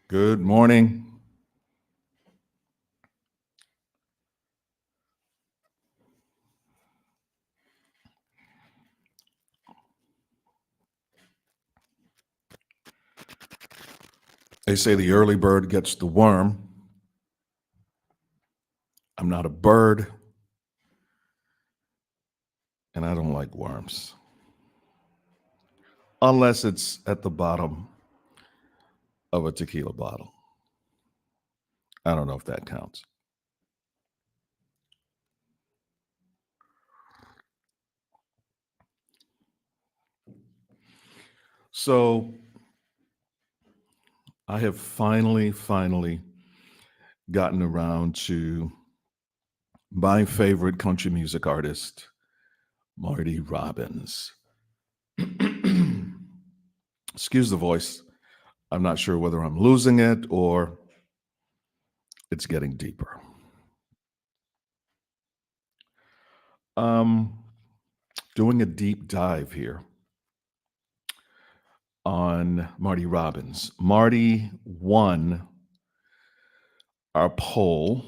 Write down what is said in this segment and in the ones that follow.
Good morning. They say the early bird gets the worm. I'm not a bird, and I don't like worms. Unless it's at the bottom of a tequila bottle. I don't know if that counts. So I have finally gotten around to my favorite country music artist, Marty Robbins. Excuse the voice. I'm not sure whether I'm losing it or it's getting deeper. Doing a deep dive here on Marty Robbins. Marty won our poll.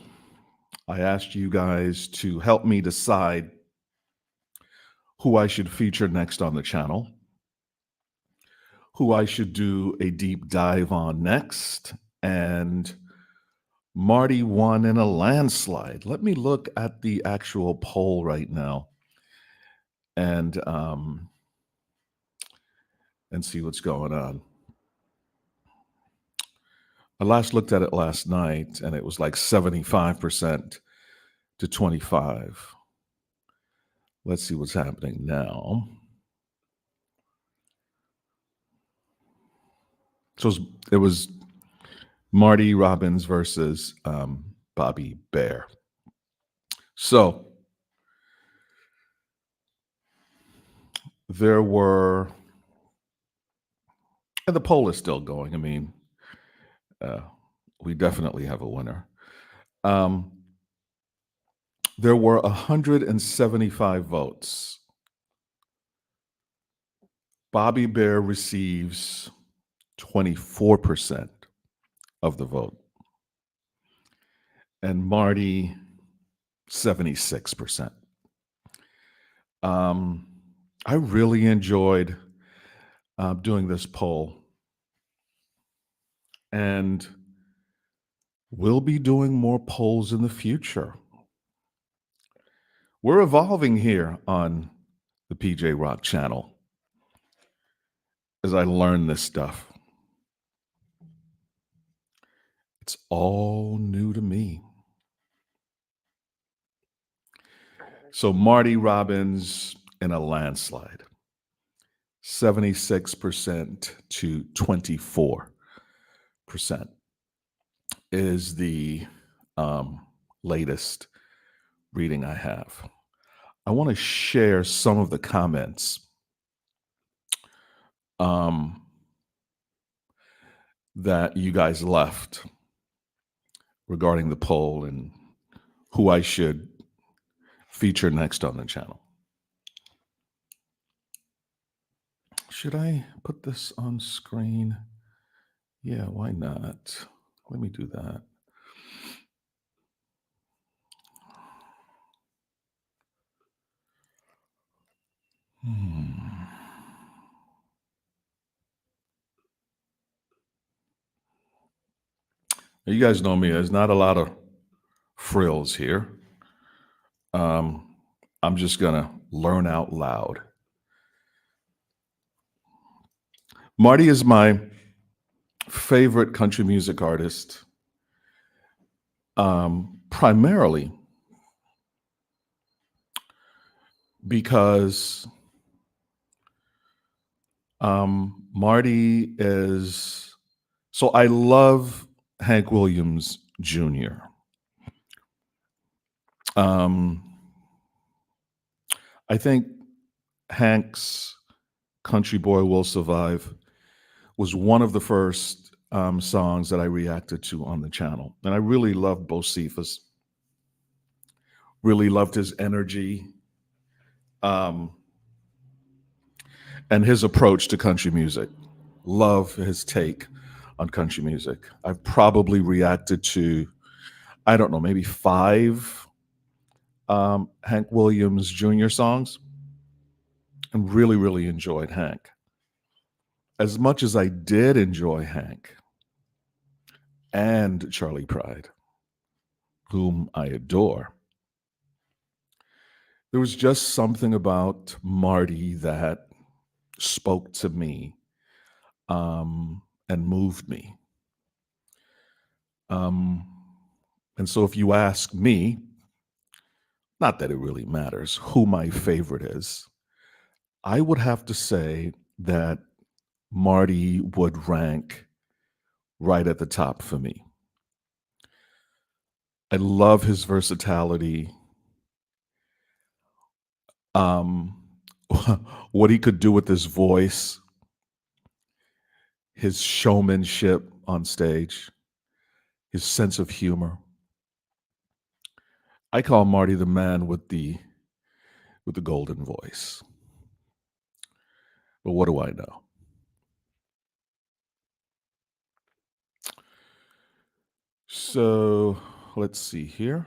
I asked you guys to help me decide who I should feature next on the channel, who I should do a deep dive on next, and Marty won in a landslide. Let me look at the actual poll right now and see what's going on. I last looked at it last night, and it was like 75% to 25. Let's see what's happening now. So it was Marty Robbins versus Bobby Bear. So there were, and the poll is still going. I mean, we definitely have a winner. There were 175 votes. Bobby Bear receives 24% of the vote, and Marty 76%. I really enjoyed doing this poll, and we'll be doing more polls in the future. We're evolving here on the Pj-roc channel as I learn this stuff. It's all new to me. So Marty Robbins in a landslide, 76% to 24% is the latest reading I have. I want to share some of the comments that you guys left regarding the poll and who I should feature next on the channel. Should I put this on screen? Yeah, why not? Let me do that. You guys know me. There's not a lot of frills here. I'm just gonna learn out loud. Marty is my favorite country music artist, primarily because Marty is, so I love Hank Williams Jr. I think Hank's Country Boy Will Survive was one of the first songs that I reacted to on the channel. And I really loved Bocephus, really loved his energy and his approach to country music. Love his take on country music. I've probably reacted to, I don't know, maybe five Hank Williams Jr. songs, and really, really enjoyed Hank. As much as I did enjoy Hank and Charlie Pride, whom I adore, there was just something about Marty that spoke to me and moved me. Um, and so, if you ask me, not that it really matters who my favorite is, I would have to say that Marty would rank right at the top for me. I love his versatility. Um, what he could do with his voice, his showmanship on stage, his sense of humor. I call Marty the man with the golden voice. But what do I know? So let's see here.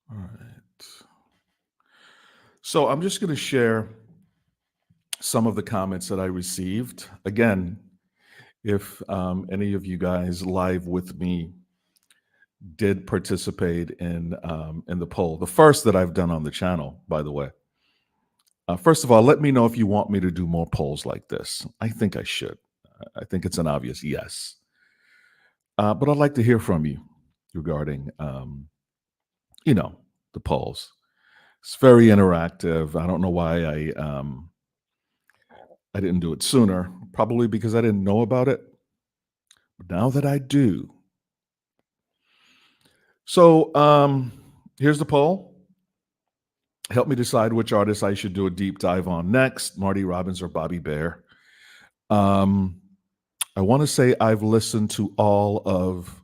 All right. So I'm just going to share some of the comments that I received. Again, if any of you guys live with me did participate in the poll, the first that I've done on the channel, by the way. First of all, let me know if you want me to do more polls like this. I think I should. I think it's an obvious yes. But I'd like to hear from you regarding, the polls. It's very interactive. I don't know why I didn't do it sooner. Probably because I didn't know about it. But now that I do. So here's the poll. Help me decide which artist I should do a deep dive on next, Marty Robbins or Bobby Bare. I want to say I've listened to all of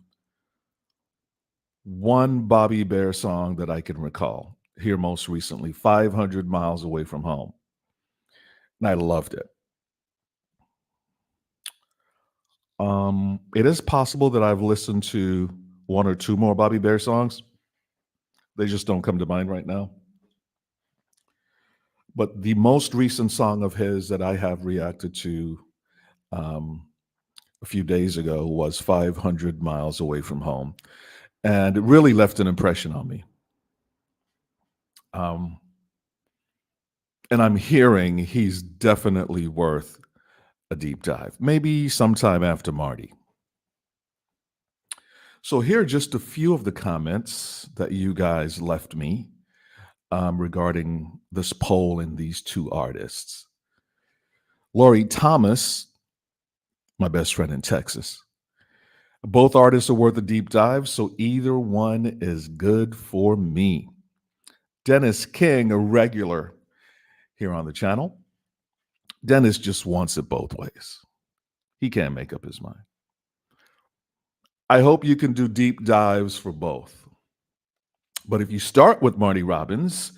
one Bobby Bare song that I can recall here most recently, 500 Miles Away from Home. And I loved it. It is possible that I've listened to one or two more Bobby Bare songs. They just don't come to mind right now. But the most recent song of his that I have reacted to a few days ago was 500 Miles Away from Home. And it really left an impression on me. And I'm hearing he's definitely worth a deep dive, maybe sometime after Marty. So here are just a few of the comments that you guys left me regarding this poll and these two artists. Lori Thomas, my best friend in Texas. Both artists are worth a deep dive, so either one is good for me. Dennis King, a regular here on the channel. Dennis just wants it both ways. He can't make up his mind. I hope you can do deep dives for both. But if you start with Marty Robbins,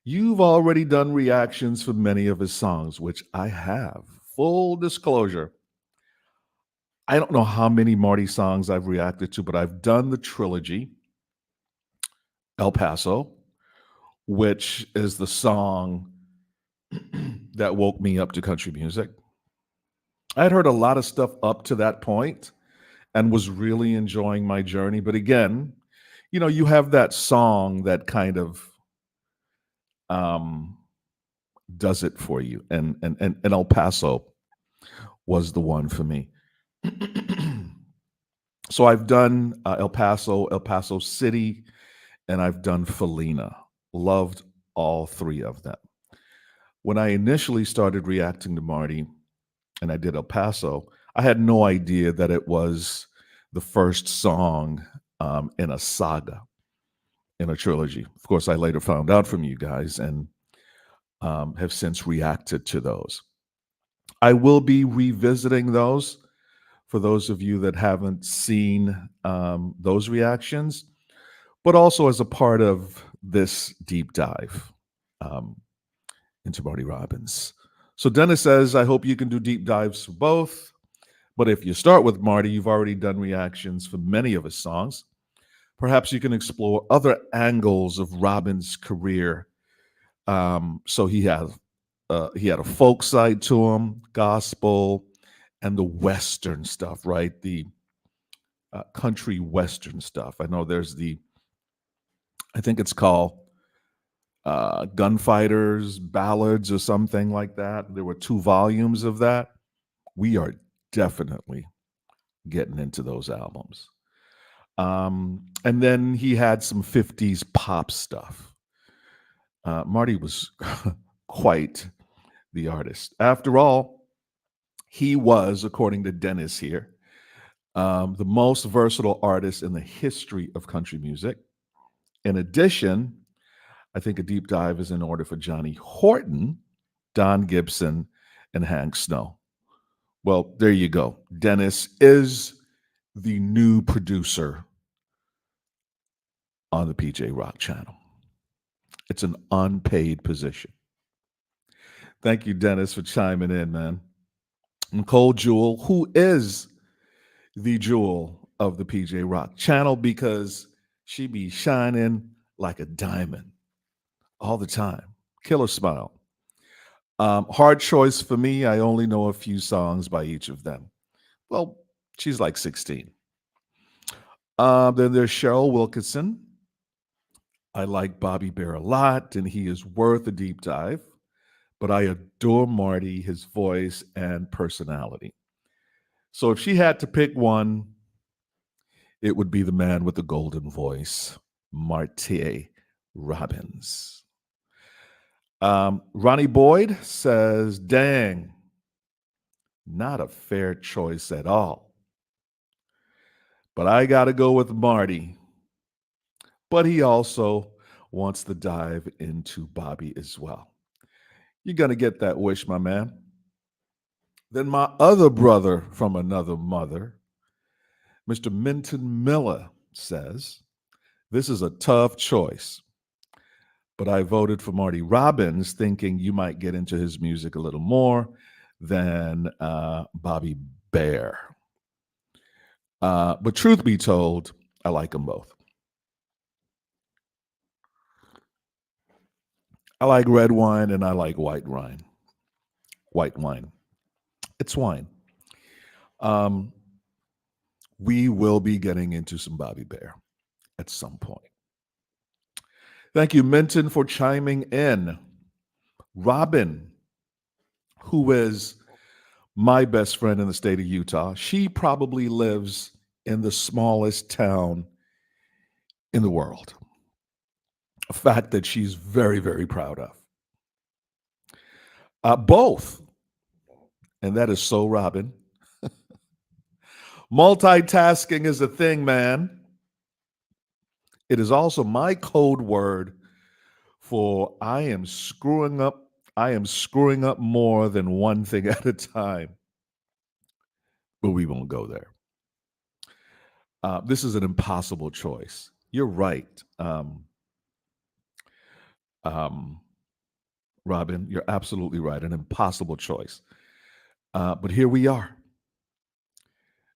you've already done reactions for many of his songs, which I have. Full disclosure. I don't know how many Marty songs I've reacted to, but I've done the trilogy, El Paso, which is the song that woke me up to country music. I had heard a lot of stuff up to that point and was really enjoying my journey. But again, you have that song that kind of does it for you. And El Paso was the one for me. So I've done El Paso City, and I've done Felina. Loved all three of them. When I initially started reacting to Marty and I did El Paso, I had no idea that it was the first song in a saga, in a trilogy. Of course, I later found out from you guys, and have since reacted to those. I will be revisiting those for those of you that haven't seen those reactions, but also as a part of this deep dive um, into Marty Robbins. So Dennis says, I hope you can do deep dives for both. But if you start with Marty, you've already done reactions for many of his songs. Perhaps you can explore other angles of Robbins' career. So he had a folk side to him, gospel, and the Western stuff, right? The country Western stuff. I know I think it's called Gunfighters, Ballads, or something like that. There were 2 volumes of that. We are definitely getting into those albums. And then he had some 50s pop stuff. Marty was quite the artist. After all, he was, according to Dennis here, the most versatile artist in the history of country music. In addition, I think a deep dive is in order for Johnny Horton, Don Gibson, and Hank Snow. Well, there you go. Dennis is the new producer on the Pj-roc channel. It's an unpaid position. Thank you, Dennis, for chiming in, man. Nicole Jewell, who is the jewel of the Pj-roc channel because she be shining like a diamond all the time. Killer smile. Hard choice for me. I only know a few songs by each of them. Well, she's like 16. Then there's Cheryl Wilkinson. I like Bobby Bear a lot, and he is worth a deep dive. But I adore Marty, his voice, and personality. So if she had to pick one, it would be the man with the golden voice, Marty Robbins. Ronnie Boyd says, dang, not a fair choice at all. But I got to go with Marty. But he also wants to dive into Bobby as well. You're going to get that wish, my man. Then my other brother from another mother, Mr. Minton Miller, says, this is a tough choice, but I voted for Marty Robbins thinking you might get into his music a little more than Bobby Bear. But truth be told, I like them both. I like red wine and I like white wine. White wine. It's wine. We will be getting into some Bobby Bear at some point. Thank you, Minton, for chiming in. Robin, who is my best friend in the state of Utah, she probably lives in the smallest town in the world. A fact that she's very, very proud of. Both, and that is so Robin. Multitasking is a thing, man. It is also my code word for I am screwing up more than one thing at a time. But we won't go there. This is an impossible choice. You're right. Robin, you're absolutely right. An impossible choice. But here we are.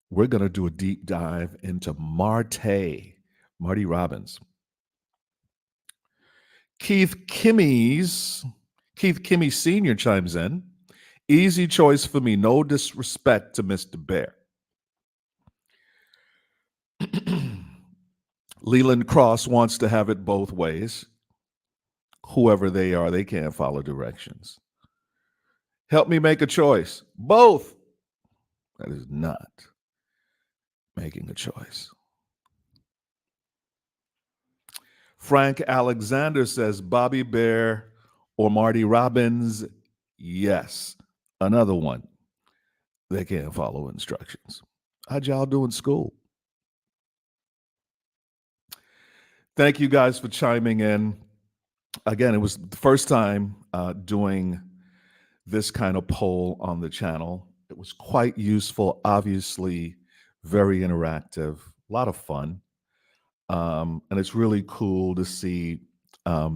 We're going to do a deep dive into Marty Robbins. Keith Kimmey Sr. chimes in. Easy choice for me. No disrespect to Mr. Bear. Leland Cross wants to have it both ways. Whoever they are, they can't follow directions. Help me make a choice. Both. That is not making a choice. Frank Alexander says Bobby Bear or Marty Robbins. Yes. Another one. They can't follow instructions. How'd y'all do in school? Thank you guys for chiming in. Again, it was the first time doing this kind of poll on the channel. It was quite useful, obviously, very interactive, a lot of fun. And it's really cool to see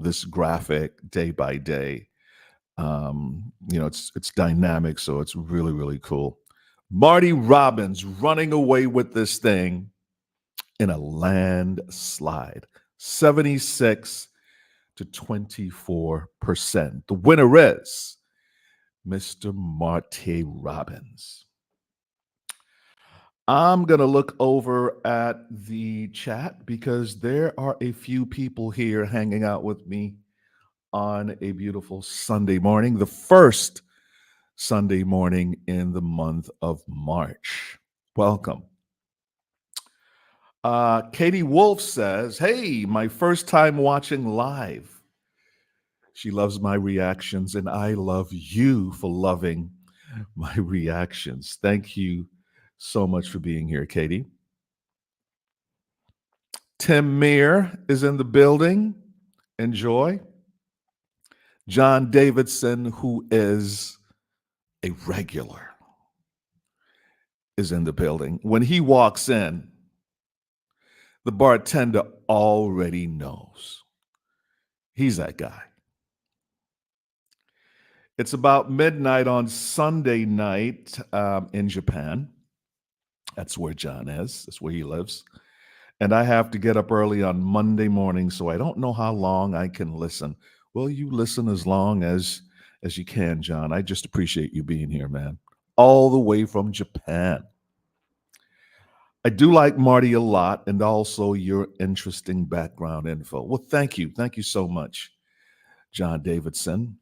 this graphic day by day. It's dynamic, so it's really, really cool. Marty Robbins running away with this thing in a landslide, 76 to 24%. The winner is Mr. Marty Robbins. I'm going to look over at the chat because there are a few people here hanging out with me on a beautiful Sunday morning, the first Sunday morning in the month of March. Welcome. Katie Wolf says, hey, my first time watching live. She loves my reactions, and I love you for loving my reactions. Thank you so much for being here, Katie. Tim Meir is in the building. Enjoy. John Davidson, who is a regular, is in the building. When he walks in, the bartender already knows. He's that guy. It's about midnight on Sunday night in Japan. That's where John is. That's where he lives. And I have to get up early on Monday morning, so I don't know how long I can listen. Well, you listen as long as you can, John. I just appreciate you being here, man. All the way from Japan. I do like Marty a lot, and also your interesting background info. Well, thank you. Thank you so much, John Davidson,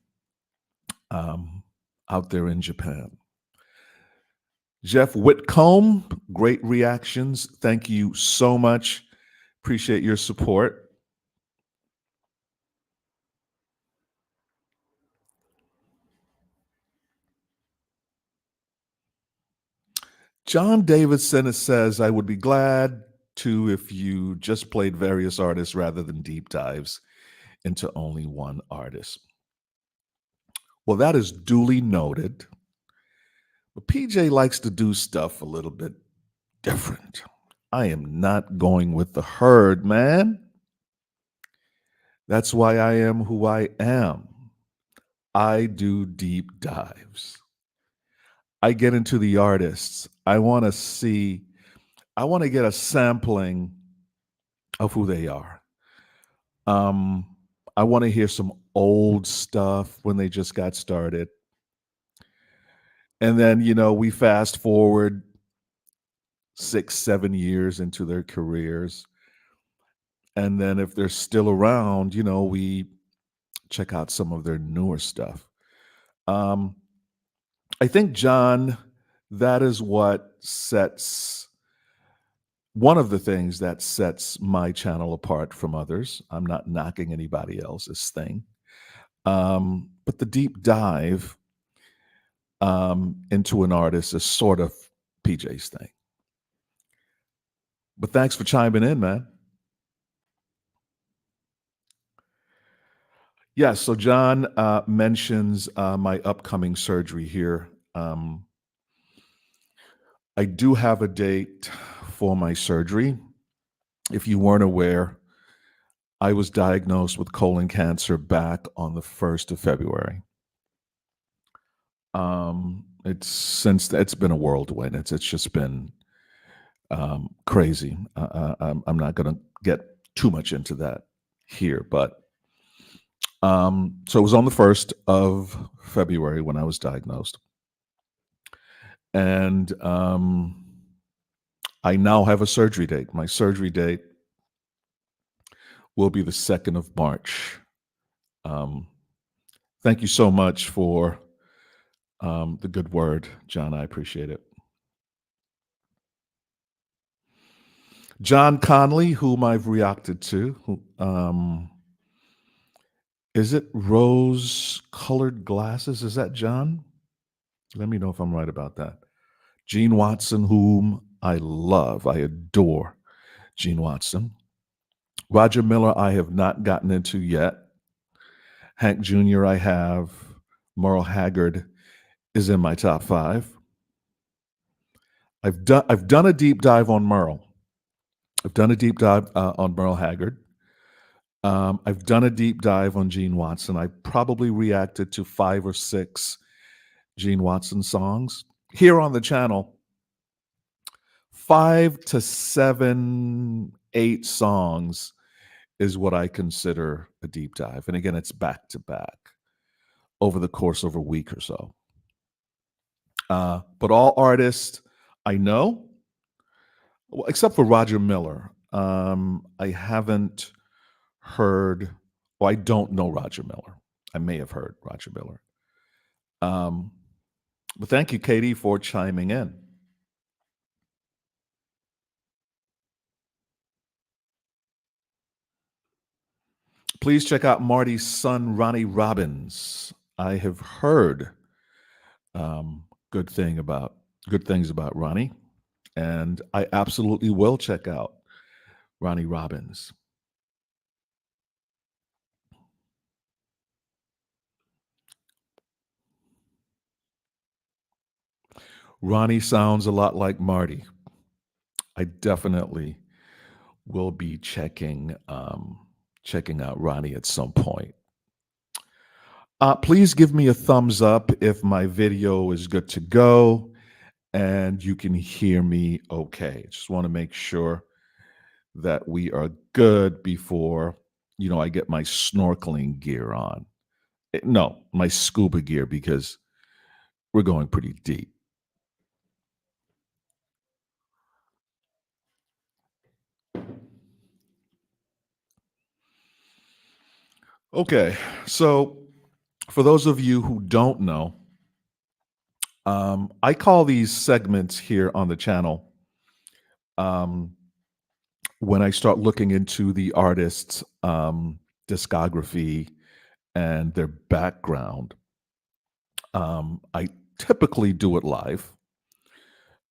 out there in Japan. Jeff Whitcomb, great reactions. Thank you so much. Appreciate your support. John Davidson says, I would be glad to if you just played various artists rather than deep dives into only one artist. Well, that is duly noted. But PJ likes to do stuff a little bit different. I am not going with the herd, man. That's why I am who I am. I do deep dives. I get into the artists. I want to get a sampling of who they are. I want to hear some old stuff when they just got started. And then, we fast forward 6, 7 years into their careers. And then if they're still around, we check out some of their newer stuff. I think, John, that is one of the things that sets my channel apart from others. I'm not knocking anybody else's thing. But the deep dive into an artist is sort of PJ's thing. But thanks for chiming in, man. Yes, so John mentions my upcoming surgery here. I do have a date for my surgery. If you weren't aware, I was diagnosed with colon cancer back on the 1st of February. It's been a whirlwind. It's just been crazy. I'm not going to get too much into that here, but so it was on the 1st of February when I was diagnosed. And I now have a surgery date. My surgery date will be the 2nd of March. Thank you so much for the good word, John. I appreciate it. John Conley, whom I've reacted to, is it rose-colored glasses? Is that John? Let me know if I'm right about that. Gene Watson, whom I love. I adore Gene Watson. Roger Miller, I have not gotten into yet. Hank Jr. I have. Merle Haggard is in my top five. I've done a deep dive on Merle. I've done a deep dive on Merle Haggard. I've done a deep dive on Gene Watson. I probably reacted to 5 or 6 Gene Watson songs here on the channel. 5 to 7, 8 songs is what I consider a deep dive. And again, it's back to back over the course of a week or so. But all artists I know, well, except for Roger Miller, I haven't heard, well, I don't know Roger Miller. I may have heard Roger Miller. But thank you, Katie, for chiming in. Please check out Marty's son, Ronnie Robbins. I have heard um, good thing about good things about Ronnie, and I absolutely will check out Ronnie Robbins. Ronnie sounds a lot like Marty. I definitely will be checking out Ronnie at some point. Please give me a thumbs up if my video is good to go and you can hear me okay. Just want to make sure that we are good before I get my snorkeling gear on. No, my scuba gear, because we're going pretty deep. Okay, so for those of you who don't know, I call these segments here on the channel, um, when I start looking into the artist's discography and their background. I typically do it live.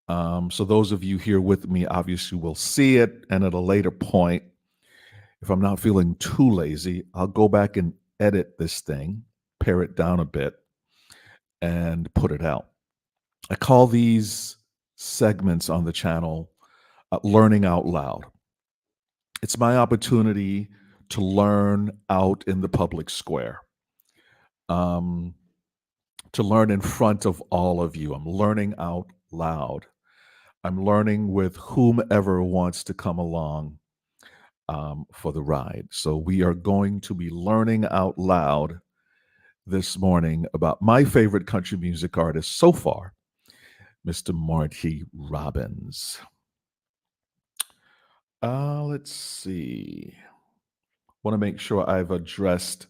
So those of you here with me obviously will see it, and at a later point, if I'm not feeling too lazy, I'll go back and edit this thing, pare it down a bit, and put it out. I call these segments on the channel Learning Out Loud. It's my opportunity to learn out in the public square, um, to learn in front of all of you. I'm learning out loud. I'm learning with whomever wants to come along for the ride. So we are going to be learning out loud this morning about my favorite country music artist so far, Mr. Marty Robbins. Let's see. Want to make sure I've addressed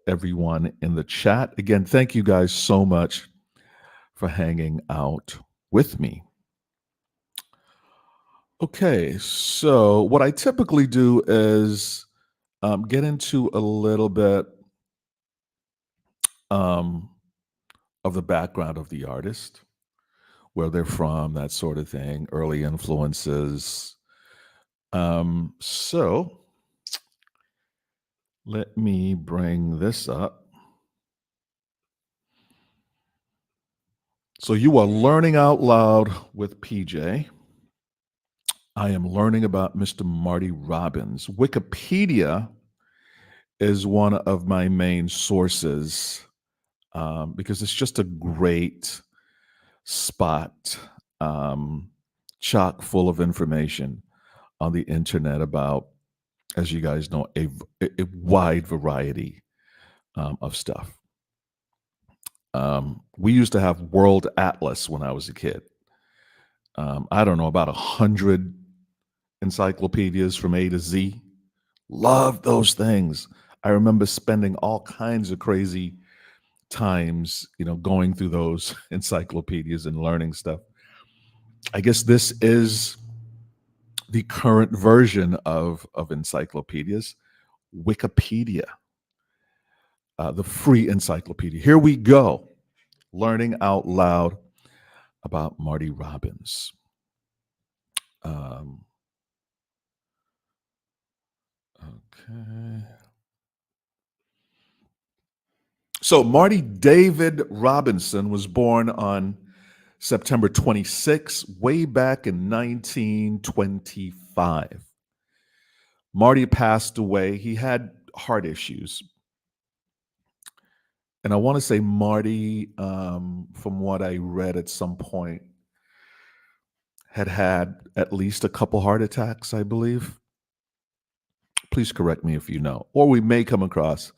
everyone in the chat. Again, thank you guys so much for hanging out with me. Okay, so what I typically do is get into a little bit um, of the background of the artist, where they're from, that sort of thing, early influences. So let me bring this up. So you are learning out loud with PJ. I am learning about Mr. Marty Robbins. Wikipedia is one of my main sources, because it's just a great spot, chock full of information on the internet about, as you guys know, a wide variety of stuff. We used to have World Atlas when I was a kid. I don't know, about 100 encyclopedias from A to Z. Loved those things. I remember spending all kinds of crazy times, going through those encyclopedias and learning stuff. I guess this is the current version of encyclopedias, Wikipedia, the free encyclopedia. Here we go, learning out loud about Marty Robbins. Um, okay. So Marty David Robinson was born on September 26, way back in 1925. Marty passed away. He had heart issues. And I want to say Marty, from what I read at some point, had at least a couple heart attacks, I believe. Please correct me if you know, or we may come across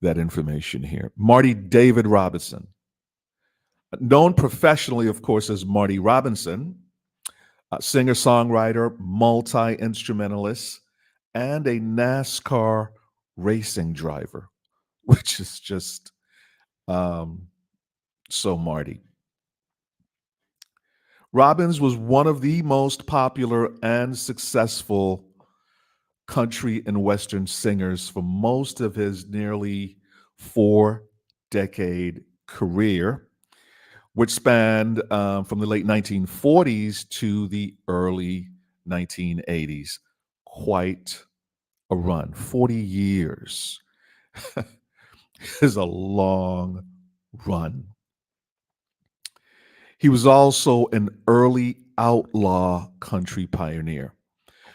that information here. Marty David Robinson, known professionally, of course, as Marty Robinson, singer songwriter, multi instrumentalist, and a NASCAR racing driver, which is just um, so Marty. Robbins was one of the most popular and successful country and Western singers for most of his nearly 4 decade career, which spanned from the late 1940s to the early 1980s. Quite a run. 40 years is a long run. He was also an early outlaw country pioneer,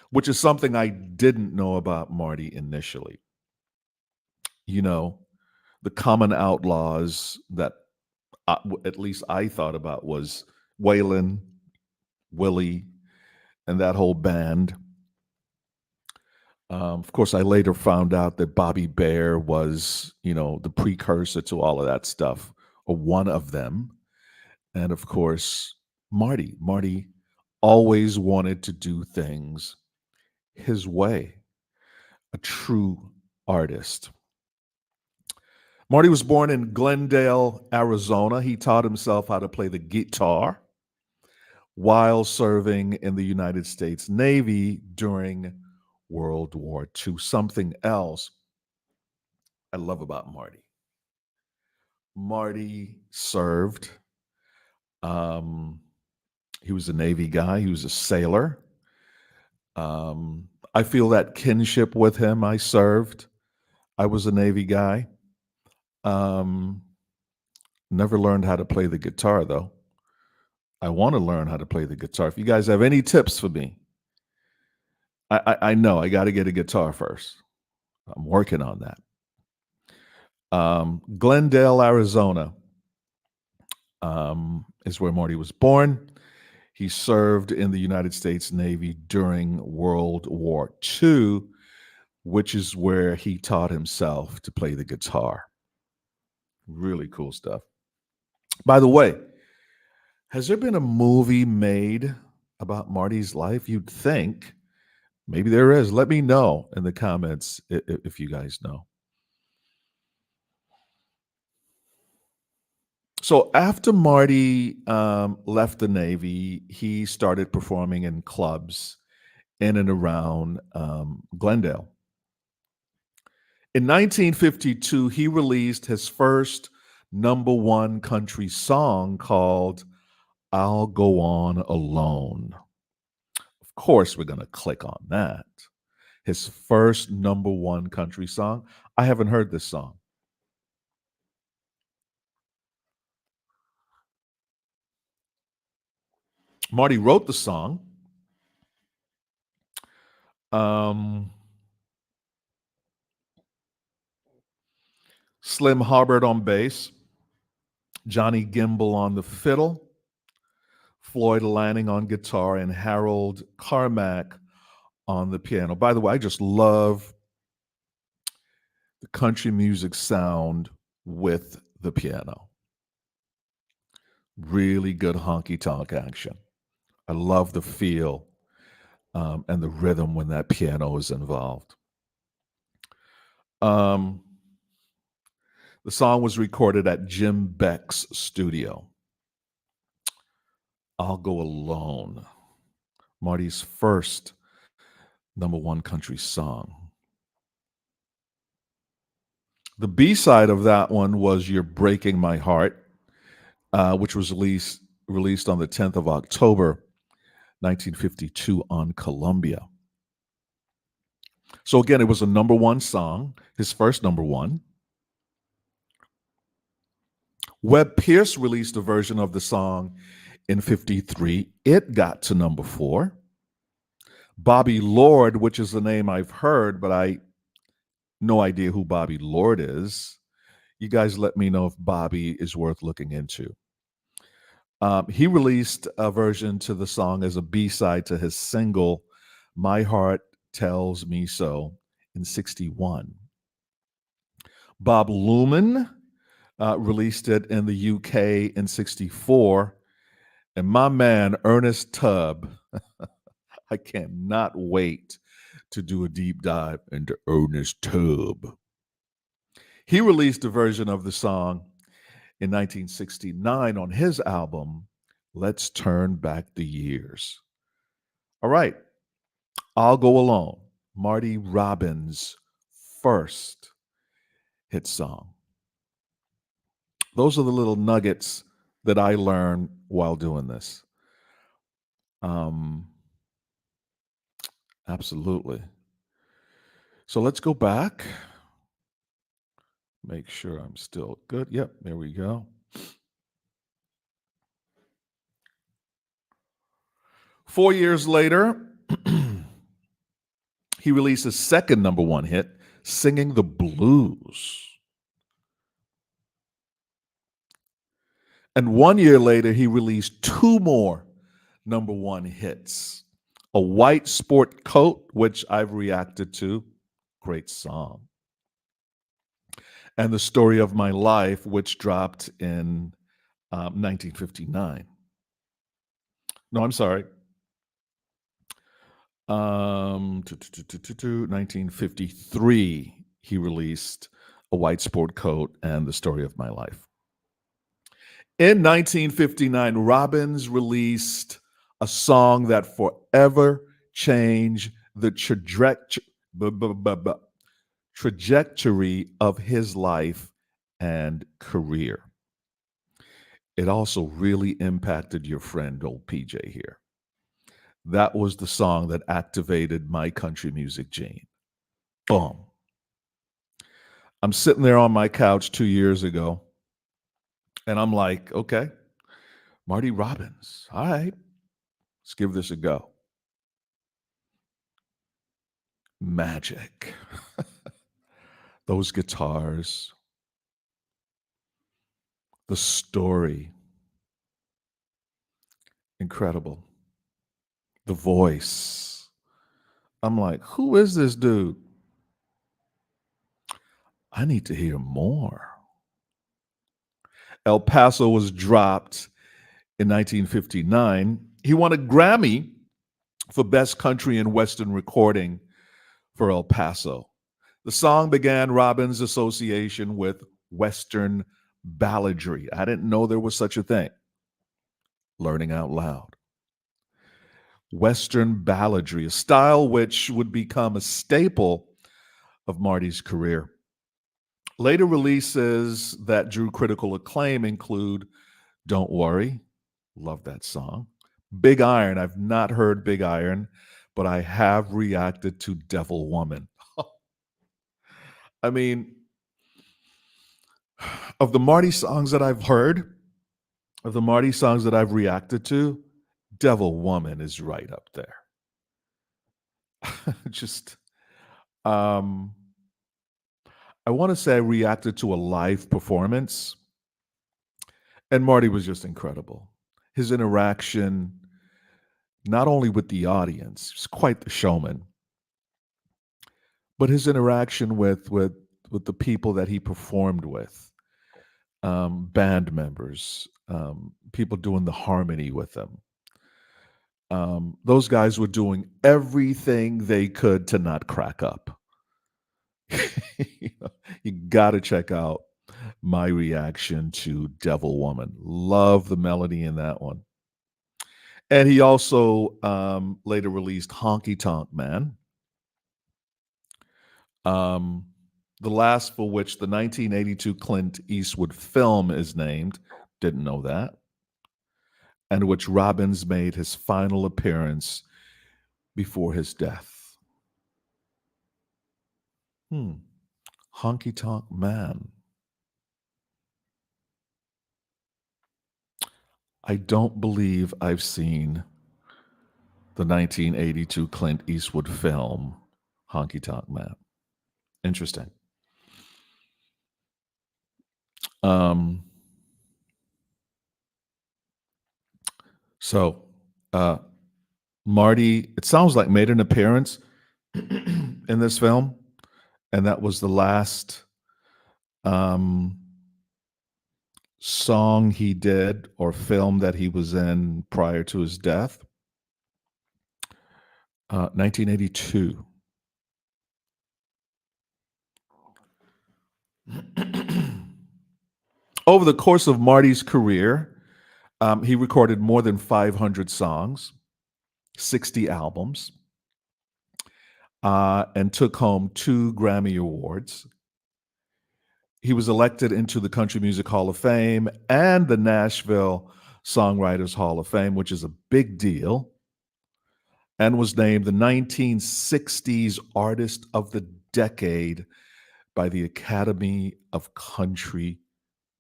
which is something I didn't know about Marty initially. You know, the common outlaws that at least I thought about was Waylon, Willie, and that whole band. Of course, I later found out that Bobby Bear was, the precursor to all of that stuff, or one of them. And of course, Marty. Marty always wanted to do things his way, a true artist. Marty was born in Glendale, Arizona. He taught himself how to play the guitar while serving in the United States Navy during World War II. Something else I love about Marty. Marty served. Um, he was a Navy guy. He was a sailor. I feel that kinship with him. I served. I was a Navy guy. Um, Never learned how to play the guitar, though. I want to learn how to play the guitar. If you guys have any tips for me, I know I got to get a guitar first. I'm working on that. Glendale, Arizona, is where Marty was born. He served in the United States Navy during World War II, which is where he taught himself to play the guitar. Really cool stuff. By the way, has there been a movie made about Marty's life? You'd think maybe there is. Let me know in the comments if you guys know. So after Marty left the Navy, he started performing in clubs in and around Glendale. In 1952, he released his first #1 country song called I'll Go On Alone. Of course, we're going to click on that. His first #1 country song. I haven't heard this song. Marty wrote the song. Um, Slim Hubbard on bass, Johnny Gimbel on the fiddle, Floyd Lanning on guitar, and Harold Carmack on the piano. By the way, I just love the country music sound with the piano. Really good honky tonk action. I love the feel and the rhythm when that piano is involved. Um, the song was recorded at Jim Beck's studio. I'll Go Alone, Marty's first #1 country song. The B side of that one was You're Breaking My Heart, which was released on the 10th of October, 1952 on Columbia. So again, it was a #1 song, his first #1. Webb Pierce released a version of the song in 53. It got to number 4. Bobby Lord, which is a name I've heard, but I no idea who Bobby Lord is. You guys let me know if Bobby is worth looking into. He released a version to the song as a B-side to his single, My Heart Tells Me So, in 61. Bob Luman released it in the UK in 64. And my man, Ernest Tubb, I cannot wait to do a deep dive into Ernest Tubb. He released a version of the song in 1969 on his album, Let's Turn Back the Years. All right, I'll Go Alone, Marty Robbins' first hit song. Those are the little nuggets that I learned while doing this. Absolutely. So let's go back. Make sure I'm still good. Yep, there we go. 4 years later, he released his second number 1 hit, Singing the Blues. And 1 year later, he released 2 more number 1 hits. A White Sport Coat, which I've reacted to, great song. And The Story of My Life, which dropped in 1959. No, I'm sorry. 1953, he released A White Sport Coat and The Story of My Life. In 1959, Robbins released a song that forever changed the trajectory of his life and career. It also really impacted your friend, old PJ here. That was the song that activated my country music gene. Boom. I'm sitting there on my couch 2 years ago, and I'm like, okay, Marty Robbins. All right, let's give this a go. Magic. Those guitars, the story, incredible. The voice. I'm like, who is this dude? I need to hear more. El Paso was dropped in 1959. He won a Grammy for Best Country and Western Recording for El Paso. The song began Robbins' association with Western balladry. I didn't know there was such a thing. Learning out loud. Western balladry, a style which would become a staple of Marty's career. Later releases that drew critical acclaim include Don't Worry, love that song. Big Iron, I've not heard Big Iron, but I have reacted to Devil Woman. I mean, of the Marty songs that I've heard, of the Marty songs that I've reacted to, Devil Woman is right up there. Just, I want to say I reacted to a live performance, and Marty was just incredible. His interaction, not only with the audience, he's quite the showman, but his interaction with the people that he performed with, band members, people doing the harmony with them. Those guys were doing everything they could to not crack up. You got to check out my reaction to Devil Woman. Love the melody in that one. And he also later released Honky Tonk Man. The last for which the 1982 Clint Eastwood film is named. Didn't know that. And which Robbins made his final appearance before his death. Honky Tonk Man. I don't believe I've seen the 1982 Clint Eastwood film, Honky Tonk Man. Interesting. Um, so, uh, Marty, it sounds like made an appearance in this film, and that was the last um, song he did or film that he was in prior to his death. 1982. Over the course of Marty's career, he recorded more than 500 songs, 60 albums, and took home 2 Grammy Awards. He was elected into the Country Music Hall of Fame and the Nashville Songwriters Hall of Fame, which is a big deal, and was named the 1960s Artist of the Decade by the Academy of Country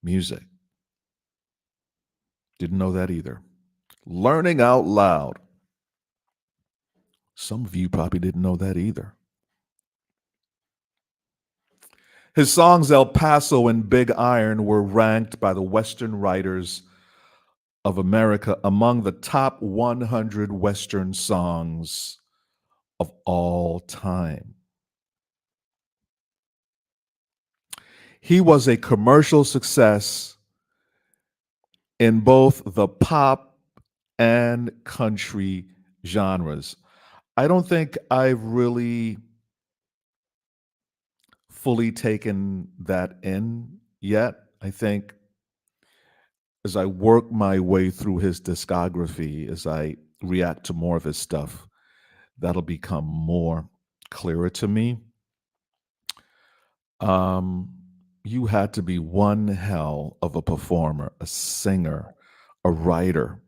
Music. Didn't know that either. Learning out loud. Some of you probably didn't know that either. His songs El Paso and Big Iron were ranked by the Western Writers of America among the top 100 Western songs of all time. He was a commercial success in both the pop and country genres. I don't think I've really fully taken that in yet. I think as I work my way through his discography, as I react to more of his stuff, that'll become more clearer to me. Um, you had to be one hell of a performer, a singer, a writer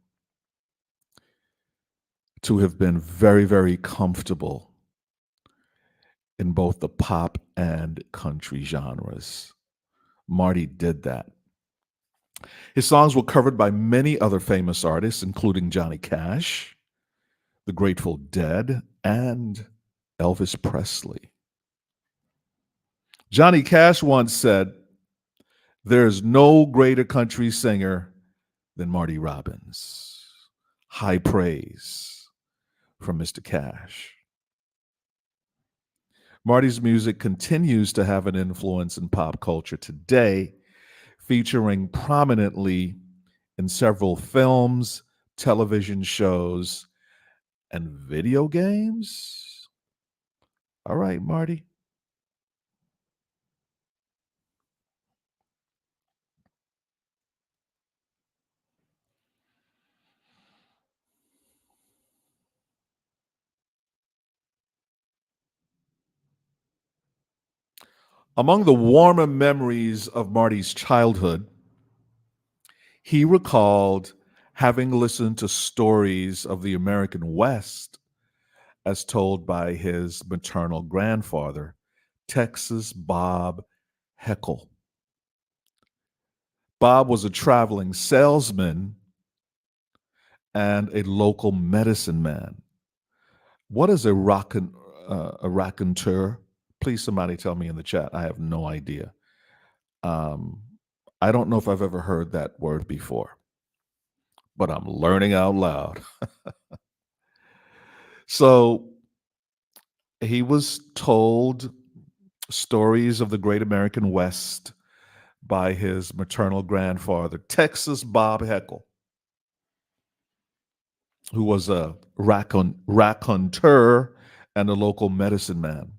to have been very, very comfortable in both the pop and country genres. Marty did that. His songs were covered by many other famous artists, including Johnny Cash, the Grateful Dead, and Elvis Presley. Johnny Cash once said, "There's no greater country singer than Marty Robbins." High praise from Mr. Cash. Marty's music continues to have an influence in pop culture today, featuring prominently in several films, television shows, and video games. All right, Marty. Among the warmer memories of Marty's childhood, he recalled having listened to stories of the American West as told by his maternal grandfather, Texas Bob Heckle. Bob was a traveling salesman and a local medicine man. What is a raconteur? Please, somebody tell me in the chat. I have no idea. Um, I don't know if I've ever heard that word before, but I'm learning out loud. So he was told stories of the great American West by his maternal grandfather, Texas Bob Heckle, who was a raconteur and a local medicine man.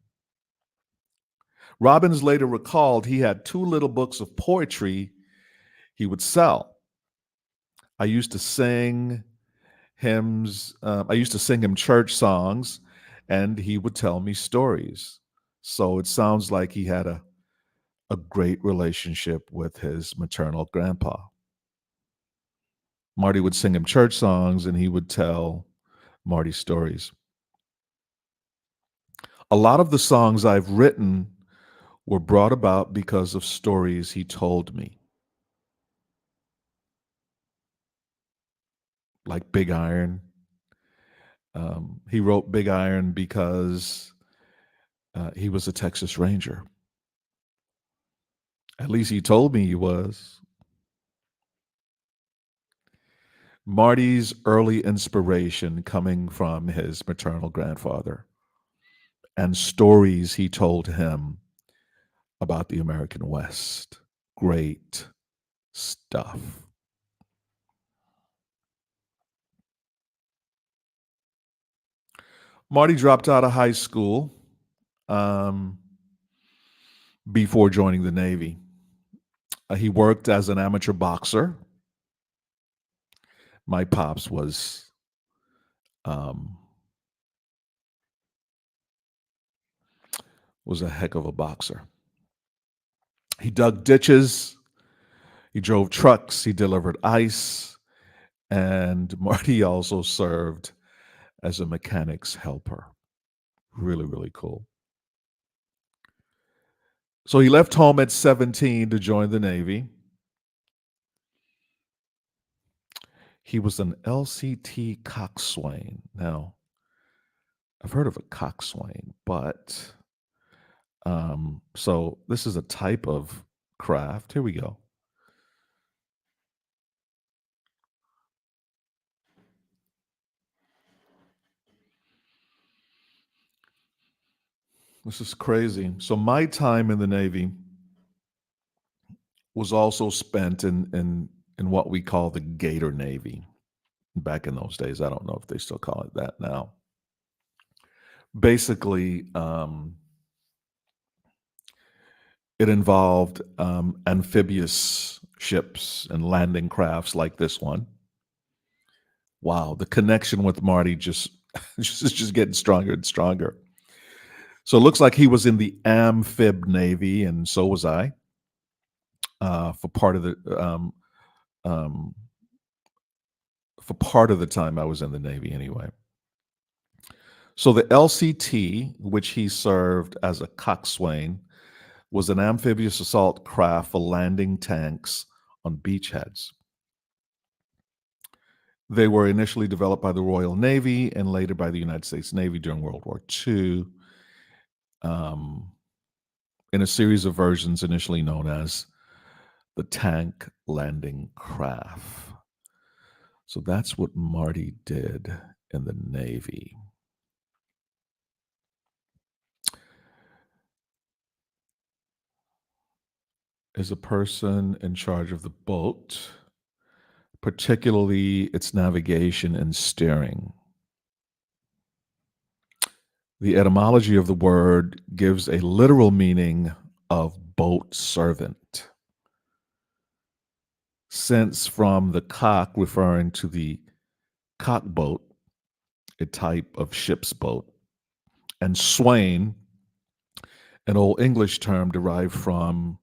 Robbins later recalled he had 2 little books of poetry he would sell. I used to sing hymns, I used to sing him church songs, and he would tell me stories. So it sounds like he had a great relationship with his maternal grandpa. Marty would sing him church songs and he would tell Marty stories. A lot of the songs I've written were brought about because of stories he told me. like Big Iron. He wrote Big Iron because he was a Texas Ranger. At least he told me he was. Marty's early inspiration coming from his maternal grandfather and stories he told him about the American West. Great stuff. Marty dropped out of high school um, before joining the Navy. He worked as an amateur boxer. My pops um, was a heck of a boxer. He dug ditches, he drove trucks, he delivered ice, and Marty also served as a mechanic's helper. Really, really cool. So he left home at 17 to join the Navy. He was an LCT coxswain. Now, I've heard of a coxswain, but so this is a type of craft. Here we go. This is crazy. So my time in the Navy was also spent in what we call the Gator Navy. Back in those days, I don't know if they still call it that now. Basically, it involved amphibious ships and landing crafts like this one. Wow, the connection with Marty just getting stronger and stronger. So it looks like he was in the Amphib Navy, and so was I for part of the um, for part of the time I was in the Navy anyway. So the LCT, which he served as a coxswain, was an amphibious assault craft for landing tanks on beachheads. They were initially developed by the Royal Navy and later by the United States Navy during World War II in a series of versions initially known as the tank landing craft. So that's what Marty did in the Navy. Is a person in charge of the boat, particularly its navigation and steering. The etymology of the word gives a literal meaning of boat servant. Since from the cock referring to the cockboat, a type of ship's boat, and swain, an Old English term derived from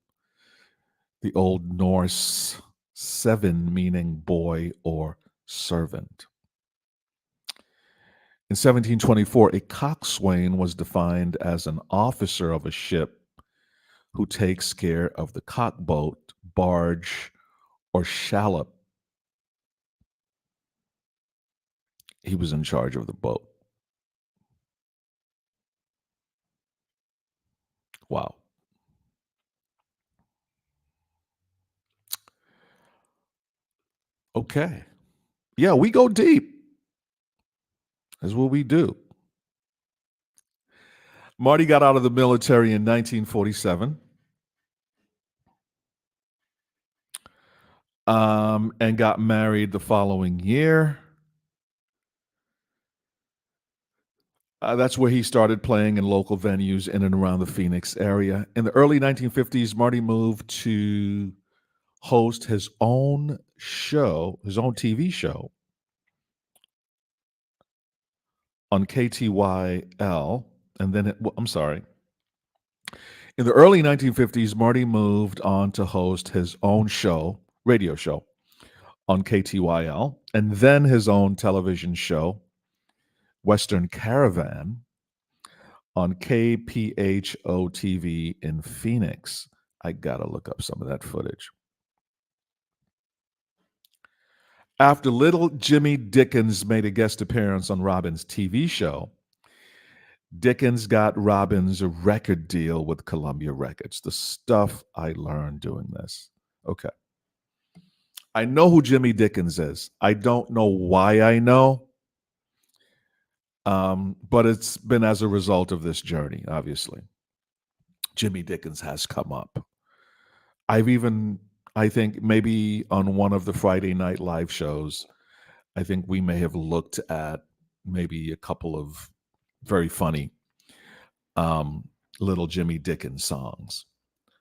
the Old Norse seven, meaning boy or servant. In 1724, a coxswain was defined as an officer of a ship who takes care of the cockboat, barge, or shallop. He was in charge of the boat. Wow. Okay. Yeah, we go deep. That's what we do. Marty got out of the military in 1947 and got married the following year. That's where he started playing in local venues in and around the Phoenix area. In the early 1950s, Marty moved to host his own show, his own TV show on KTYL. And then, I'm sorry. In the early 1950s, Marty moved on to host his own show, radio show on KTYL, and then his own television show, Western Caravan, on KPHO TV in Phoenix. I got to look up some of that footage. After little Jimmy Dickens made a guest appearance on Robbins' TV show, Dickens got Robbins a record deal with Columbia Records. The stuff I learned doing this. Okay. I know who Jimmy Dickens is. I don't know why I know, but it's been as a result of this journey, obviously. Jimmy Dickens has come up. I've even, I think maybe on one of the Friday night live shows, I think we may have looked at maybe a couple of very funny little Jimmy Dickens songs.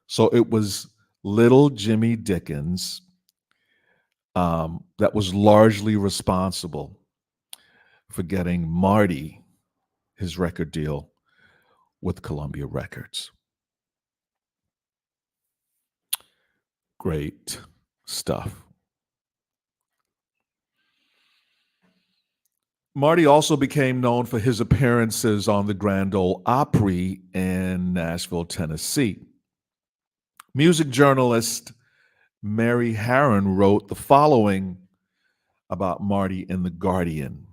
So it was little Jimmy Dickens that was largely responsible for getting Marty his record deal with Columbia Records. Great stuff. Marty also became known for his appearances on the Grand Ole Opry in Nashville, Tennessee. Music journalist Mary Harron wrote the following about Marty in The Guardian.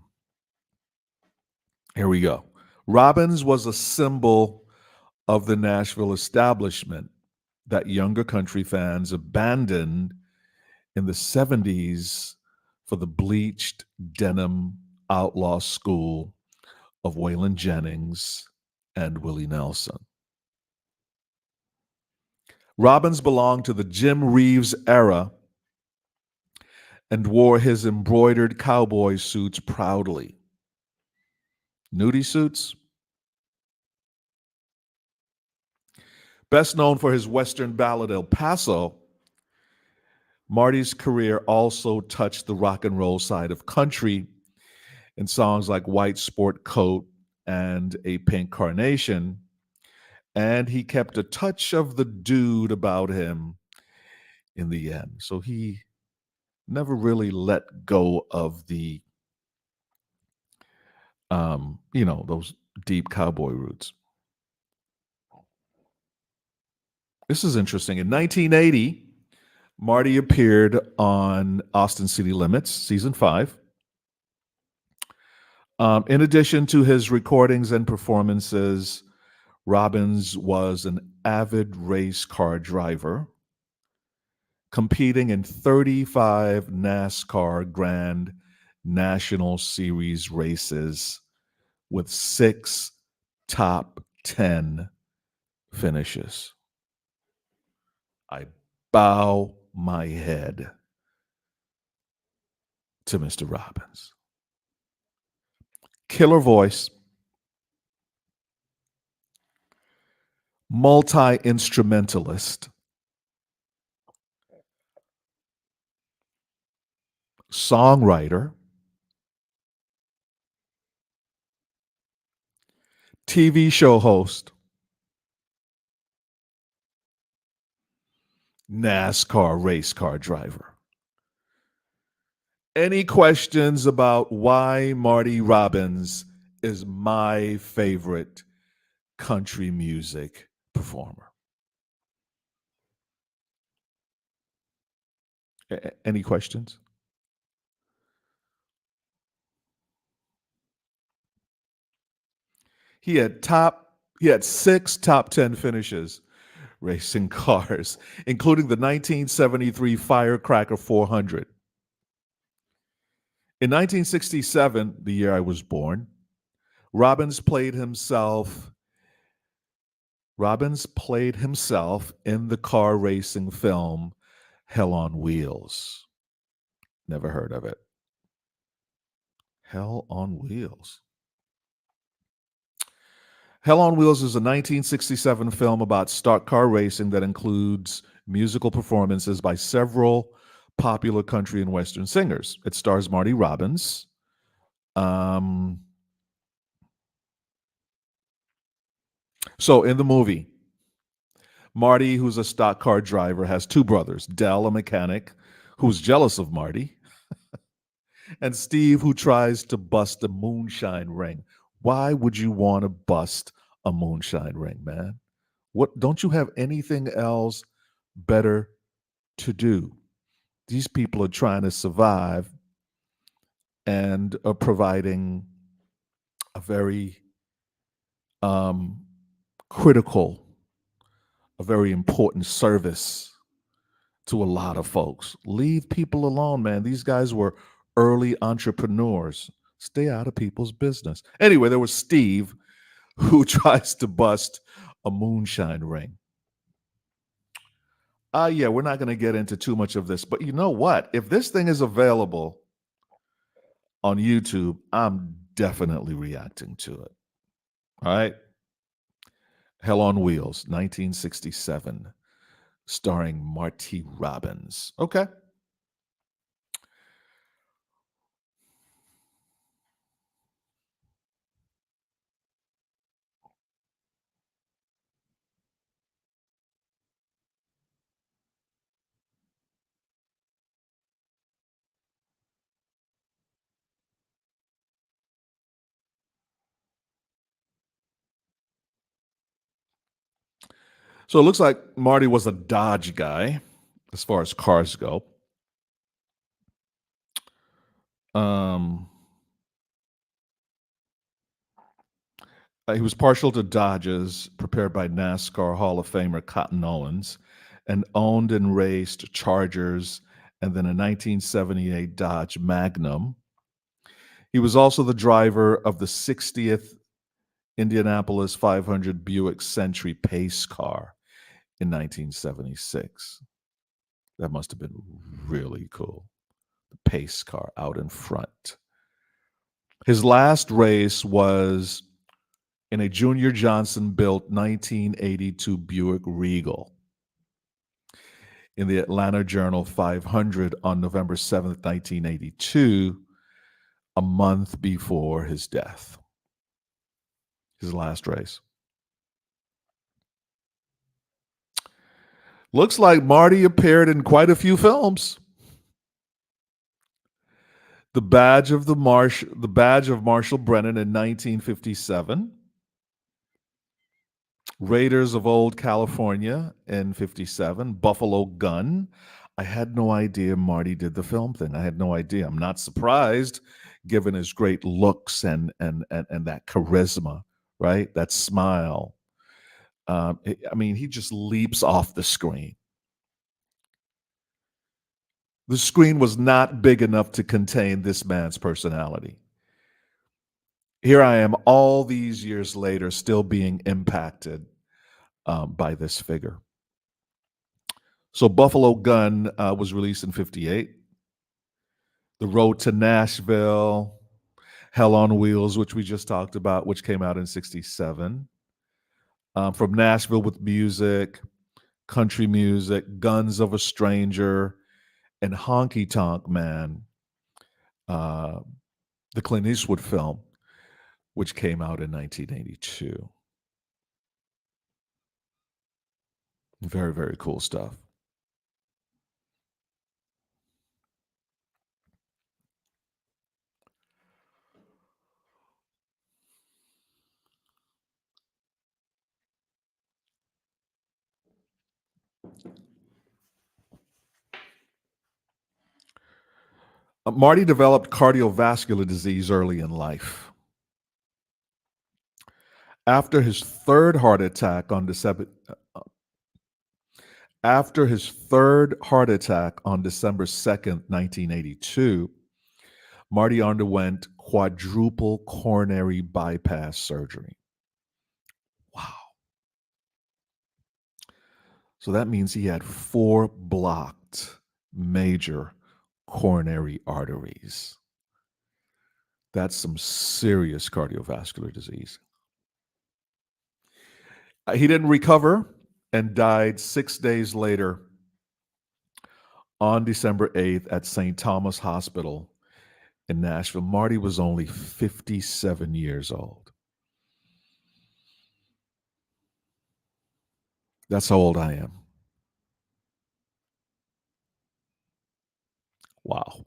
Here we go. Robbins was a symbol of the Nashville establishment that younger country fans abandoned in the 70s for the bleached denim outlaw school of Waylon Jennings and Willie Nelson. Robbins belonged to the Jim Reeves era and wore his embroidered cowboy suits proudly. Nudie suits? Best known for his Western ballad El Paso, Marty's career also touched the rock and roll side of country in songs like White Sport Coat and A Pink Carnation, and he kept a touch of the dude about him in the end. So he never really let go of the, those deep cowboy roots. This is interesting. In 1980, Marty appeared on Austin City Limits, season 5. In addition to his recordings and performances, Robbins was an avid race car driver, competing in 35 NASCAR Grand National Series races with 6 top 10 finishes. I bow my head to Mr. Robbins. Killer voice, multi-instrumentalist, songwriter, TV show host, NASCAR race car driver. Any questions about why Marty Robbins is my favorite country music performer? Any questions? He had 6 top 10 finishes racing cars, including the 1973 Firecracker 400. In 1967, the year I was born, Robbins played himself in the car racing film Hell on Wheels. Never heard of it. Hell on Wheels. Hell on Wheels is a 1967 film about stock car racing that includes musical performances by several popular country and Western singers. It stars Marty Robbins. So in the movie, Marty, who's a stock car driver, has 2 brothers, Del, a mechanic, who's jealous of Marty, and Steve, who tries to bust a moonshine ring. Why would you want to bust a moonshine ring, man? What, don't you have anything else better to do? These people are trying to survive. and providing a very um, critical, a very important service to a lot of folks. Leave people alone, man. These guys were early entrepreneurs. Stay out of people's business. Anyway, there was Steve who tries to bust a moonshine ring. Yeah, we're not going to get into too much of this, but you know what? If this thing is available on YouTube, I'm definitely reacting to it. All right. Hell on Wheels, 1967, starring Marty Robbins. Okay. So it looks like Marty was a Dodge guy as far as cars go. Um, he was partial to Dodges prepared by NASCAR Hall of Famer Cotton Owens and owned and raced Chargers and then a 1978 Dodge Magnum. He was also the driver of the 60th Indianapolis 500 Buick Century pace car in 1976. That must have been really cool. The pace car out in front. His last race was in a Junior Johnson built 1982 Buick Regal in the Atlanta Journal 500 on November 7th, 1982, a month before his death. His last race. Looks like Marty appeared in quite a few films. The Badge of Marshall Brennan in 1957. Raiders of Old California in 57. Buffalo Gun. I had no idea Marty did the film thing. I had no idea. I'm not surprised given his great looks and that charisma, right? That smile. I mean, he just leaps off the screen. The screen was not big enough to contain this man's personality. Here I am all these years later, still being impacted by this figure. So Buffalo Gun was released in 58. The Road to Nashville, Hell on Wheels, which we just talked about, which came out in 67. From Nashville with Music, Country Music, Guns of a Stranger, and Honky Tonk Man, uh, the Clint Eastwood film, which came out in 1982. Very, very cool stuff. Marty developed cardiovascular disease early in life. After his third heart attack on December After his third heart attack on December 2nd, 1982, Marty underwent quadruple coronary bypass surgery. Wow. So that means he had 4 blocked major coronary arteries. That's some serious cardiovascular disease. He didn't recover and died 6 days later on December 8th at St. Thomas Hospital in Nashville. Marty was only 57 years old. That's how old I am. Wow.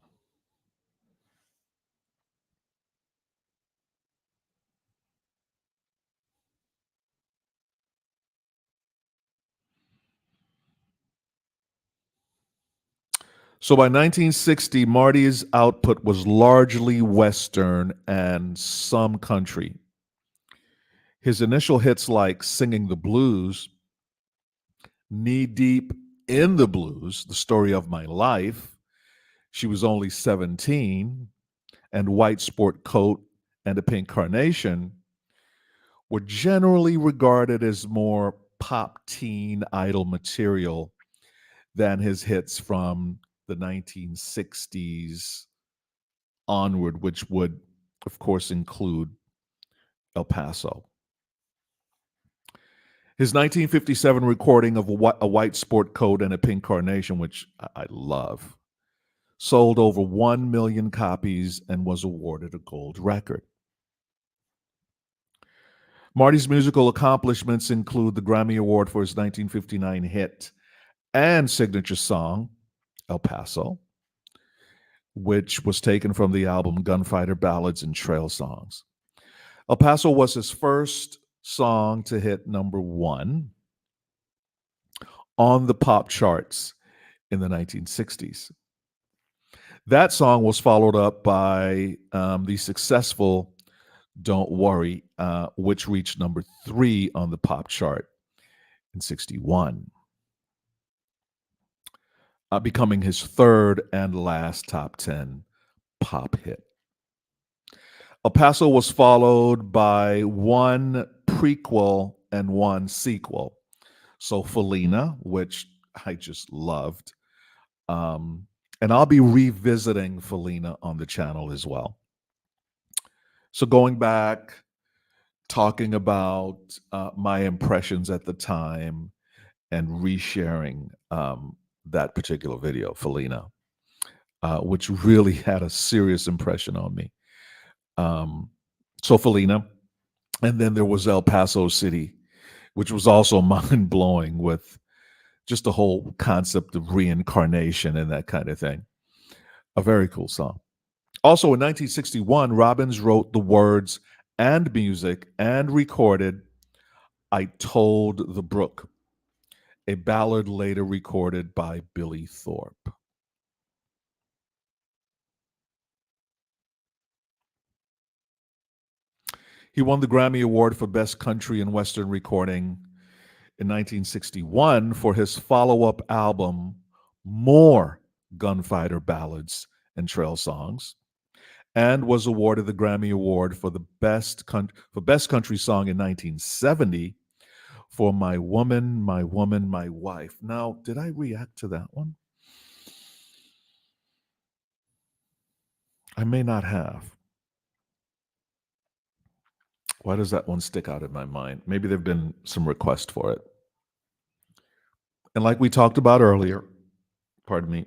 So by 1960, Marty's output was largely Western and some country. His initial hits like Singing the Blues, Knee Deep in the Blues, The Story of My Life, She Was Only 17, and White Sport Coat and a Pink Carnation were generally regarded as more pop teen idol material than his hits from the 1960s onward, which would, of course, include El Paso. His 1957 recording of a White Sport Coat and a Pink Carnation, which I love, sold over 1 million copies and was awarded a gold record. Marty's musical accomplishments include the Grammy Award for his 1959 hit and signature song, El Paso, which was taken from the album Gunfighter Ballads and Trail Songs. El Paso was his first song to hit number one on the pop charts in the 1960s. That song was followed up by the successful Don't Worry, which reached number 3 on the pop chart in 61, becoming his third and last top 10 pop hit. El Paso was followed by one prequel and one sequel. So Felina, which I just loved. And I'll be revisiting Felina on the channel as well. So going back, talking about my impressions at the time and resharing that particular video, Felina, which really had a serious impression on me. So Felina, and then there was El Paso City, which was also mind-blowing with just the whole concept of reincarnation and that kind of thing. A very cool song. Also in 1961, Robbins wrote the words and music and recorded I Told the Brook, a ballad later recorded by Billy Thorpe. He won the Grammy Award for Best Country and Western Recording in 1961 for his follow-up album, More Gunfighter Ballads and Trail Songs, and was awarded the Grammy Award for the Best Country Song in 1970 for My Woman, My Woman, My Wife. Now, did I react to that one? I may not have. Why does that one stick out in my mind? Maybe there have been some requests for it. And like we talked about earlier, pardon me,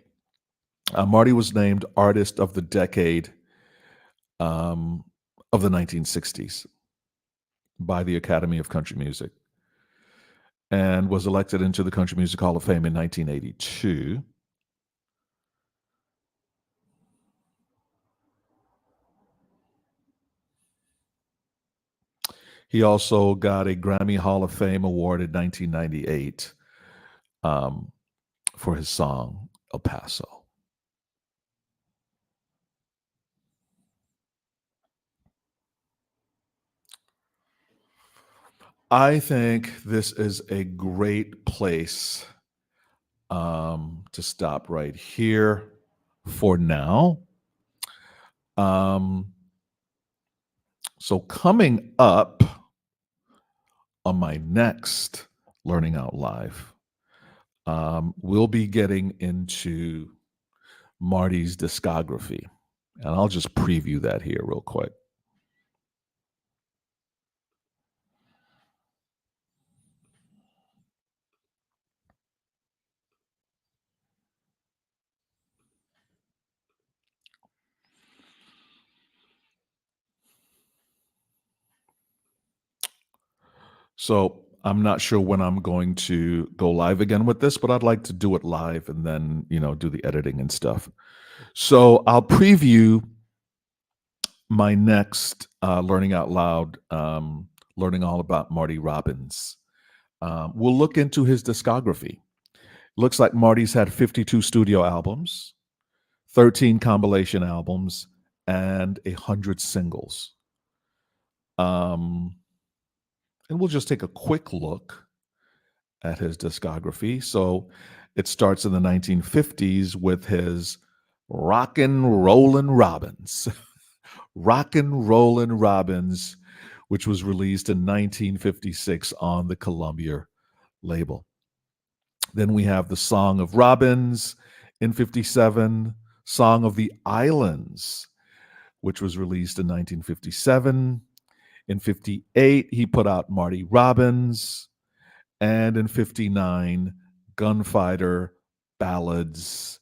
Marty was named Artist of the Decade of the 1960s by the Academy of Country Music and was elected into the Country Music Hall of Fame in 1982. He also got a Grammy Hall of Fame award in 1998 for his song El Paso. I think this is a great place to stop right here for now. So coming up on my next Learning Out Live, we'll be getting into Marty's discography. And I'll just preview that here real quick. So I'm not sure when I'm going to go live again with this, but I'd like to do it live and then, do the editing and stuff. So I'll preview my next Learning Out Loud, learning all about Marty Robbins. We'll look into his discography. Looks like Marty's had 52 studio albums, 13 compilation albums, and 100 singles. Um, and we'll just take a quick look at his discography. So it starts in the 1950s with his Rockin' Rollin' Robbins. Rockin' Rollin' Robbins, which was released in 1956 on the Columbia label. Then we have the Song of Robbins in 57, Song of the Islands, which was released in 1957. In 58, he put out Marty Robbins. And in 59, Gunfighter, Ballads,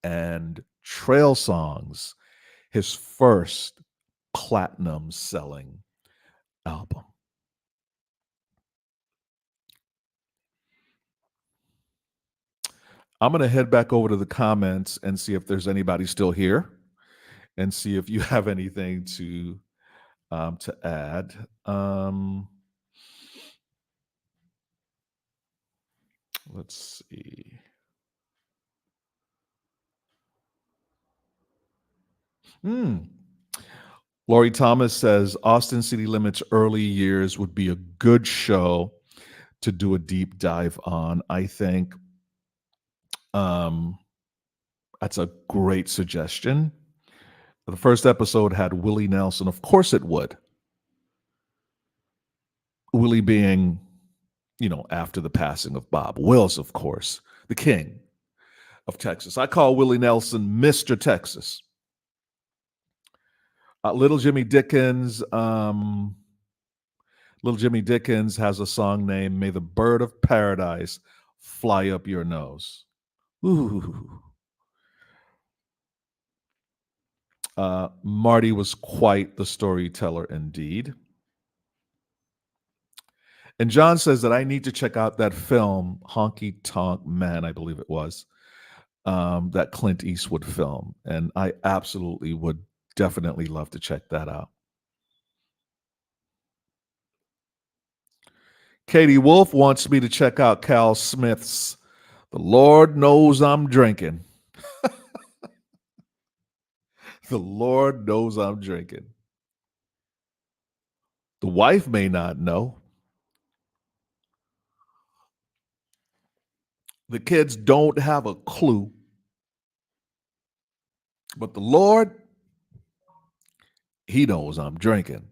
and Trail Songs, his first platinum selling album. I'm going to head back over to the comments and see if there's anybody still here and see if you have anything to add. Let's see. Lori Thomas says Austin City Limits early years would be a good show to do a deep dive on. I think that's a great suggestion. The first episode had Willie Nelson. Of course it would. Willie being, after the passing of Bob Wills, of course, the king of Texas. I call Willie Nelson Mr. Texas. Little Jimmy Dickens has a song named May the Bird of Paradise Fly Up Your Nose. Ooh. Marty was quite the storyteller indeed. And John says that I need to check out that film, Honky Tonk Man, I believe it was, that Clint Eastwood film. And I absolutely would definitely love to check that out. Katie Wolf wants me to check out Cal Smith's The Lord Knows I'm Drinking. The Lord Knows I'm Drinking. The wife may not know. The kids don't have a clue. But the Lord, he knows I'm drinking.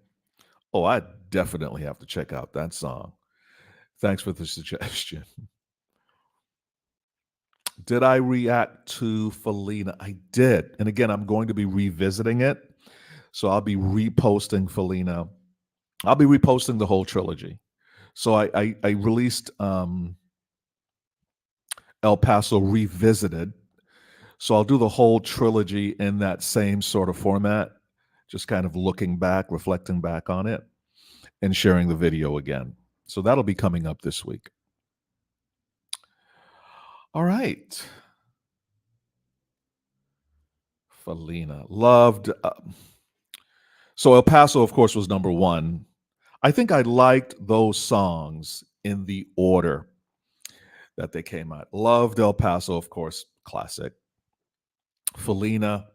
Oh, I definitely have to check out that song. Thanks for the suggestion. Did I react to Felina? I did. And again, I'm going to be revisiting it. So I'll be reposting Felina. I'll be reposting the whole trilogy. So I released El Paso Revisited. So I'll do the whole trilogy in that same sort of format, just kind of looking back, reflecting back on it, and sharing the video again. So that'll be coming up this week. All right. Felina. Loved. So El Paso, of course, was number one. I think I liked those songs in the order that they came out. Loved El Paso, of course, classic. Felina,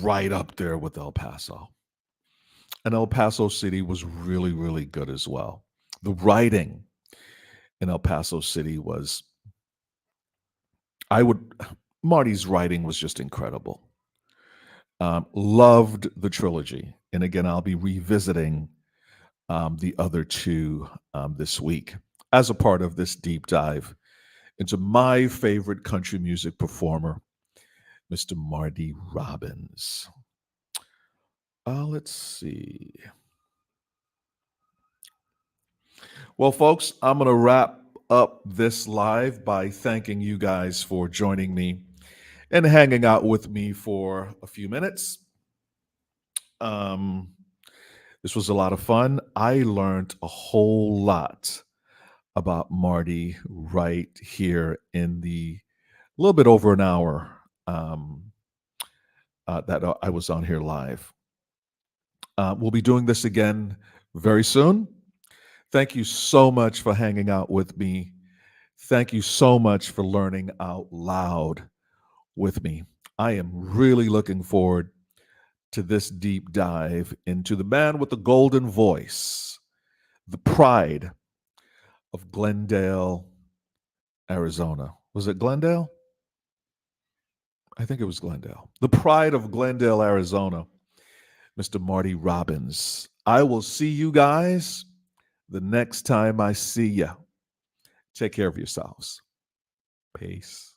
right up there with El Paso. And El Paso City was really, really good as well. The writing in El Paso City was, Marty's writing was just incredible. Loved the trilogy. And again, I'll be revisiting the other two this week as a part of this deep dive into my favorite country music performer, Mr. Marty Robbins. Let's see. Well, folks, I'm going to wrap up this live by thanking you guys for joining me and hanging out with me for a few minutes. This was a lot of fun. I learned a whole lot about Marty right here in the little bit over an hour that I was on here live. We'll be doing this again very soon. Thank you so much for hanging out with me. Thank you so much for learning out loud with me. I am really looking forward to this deep dive into the man with the golden voice, the pride of Glendale, Arizona. Was it Glendale? I think it was Glendale. The pride of Glendale, Arizona, Mr. Marty Robbins. I will see you guys the next time I see you. Take care of yourselves. Peace.